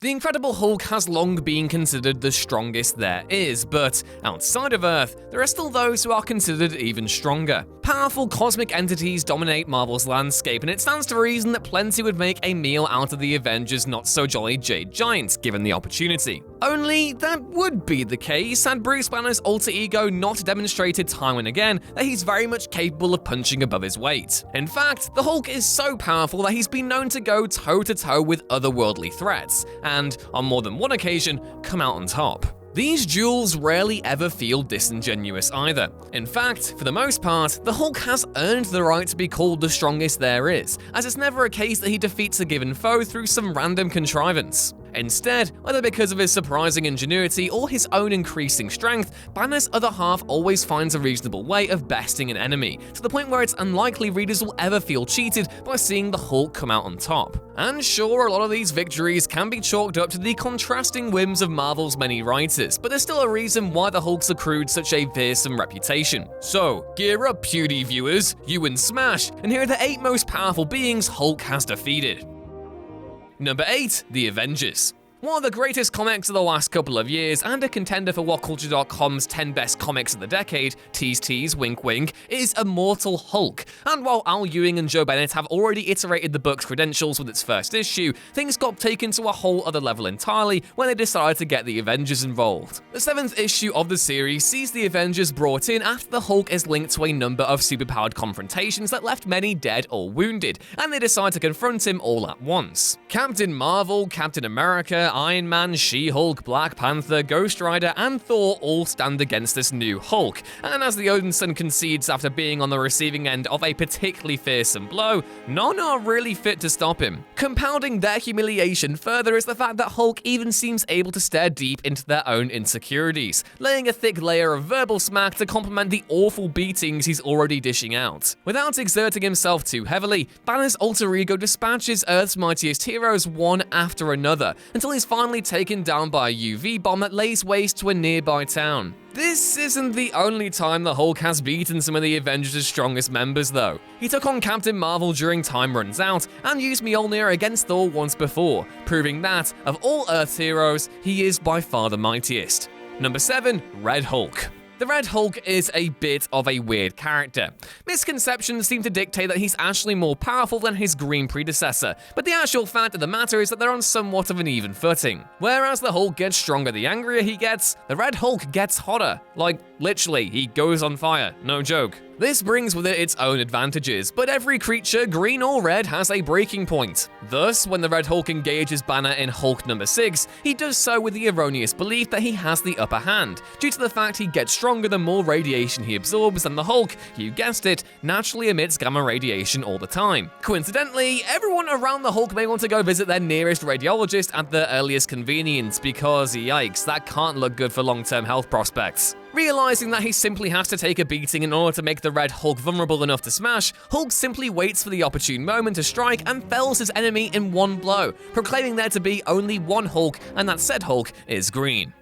The Incredible Hulk has long been considered the strongest there is, but outside of Earth, there are still those who are considered even stronger. Powerful cosmic entities dominate Marvel's landscape, and it stands to reason that plenty would make a meal out of the Avengers' not-so-jolly Jade Giants, given the opportunity. Only that would be the case had Bruce Banner's alter ego not demonstrated time and again that he's very much capable of punching above his weight. In fact, the Hulk is so powerful that he's been known to go toe-to-toe with otherworldly threats, and on more than one occasion, come out on top. These duels rarely ever feel disingenuous either. In fact, for the most part, the Hulk has earned the right to be called the strongest there is, as it's never a case that he defeats a given foe through some random contrivance. Instead, whether because of his surprising ingenuity or his own increasing strength, Banner's other half always finds a reasonable way of besting an enemy, to the point where it's unlikely readers will ever feel cheated by seeing the Hulk come out on top. And sure, a lot of these victories can be chalked up to the contrasting whims of Marvel's many writers, but there's still a reason why the Hulk's accrued such a fearsome reputation. So, gear up, puny viewers, you and Smash, and here are the 8 most powerful beings Hulk has defeated. Number 8, The Avengers. One of the greatest comics of the last couple of years, and a contender for WhatCulture.com's 10 best comics of the decade, tease tease, wink wink, is Immortal Hulk. And while Al Ewing and Joe Bennett have already iterated the book's credentials with its first issue, things got taken to a whole other level entirely when they decided to get the Avengers involved. The 7th issue of the series sees the Avengers brought in after the Hulk is linked to a number of superpowered confrontations that left many dead or wounded, and they decide to confront him all at once. Captain Marvel, Captain America, Iron Man, She-Hulk, Black Panther, Ghost Rider, and Thor all stand against this new Hulk, and as the Odinson concedes after being on the receiving end of a particularly fearsome blow, none are really fit to stop him. Compounding their humiliation further is the fact that Hulk even seems able to stare deep into their own insecurities, laying a thick layer of verbal smack to complement the awful beatings he's already dishing out. Without exerting himself too heavily, Banner's alter ego dispatches Earth's mightiest heroes one after another, until he's finally taken down by a UV bomb that lays waste to a nearby town. This isn't the only time the Hulk has beaten some of the Avengers' strongest members, though. He took on Captain Marvel during Time Runs Out, and used Mjolnir against Thor once before, proving that, of all Earth's heroes, he is by far the mightiest. Number 7, Red Hulk. The Red Hulk is a bit of a weird character. Misconceptions seem to dictate that he's actually more powerful than his green predecessor, but the actual fact of the matter is that they're on somewhat of an even footing. Whereas the Hulk gets stronger the angrier he gets, the Red Hulk gets hotter. Like, literally, he goes on fire, no joke. This brings with it its own advantages, but every creature, green or red, has a breaking point. Thus, when the Red Hulk engages Banner in Hulk number 6, he does so with the erroneous belief that he has the upper hand, due to the fact he gets stronger the more radiation he absorbs, and the Hulk, you guessed it, naturally emits gamma radiation all the time. Coincidentally, everyone around the Hulk may want to go visit their nearest radiologist at their earliest convenience, because yikes, that can't look good for long-term health prospects. Realizing that he simply has to take a beating in order to make the Red Hulk vulnerable enough to smash, Hulk simply waits for the opportune moment to strike and fells his enemy in one blow, proclaiming there to be only one Hulk, and that said Hulk is green.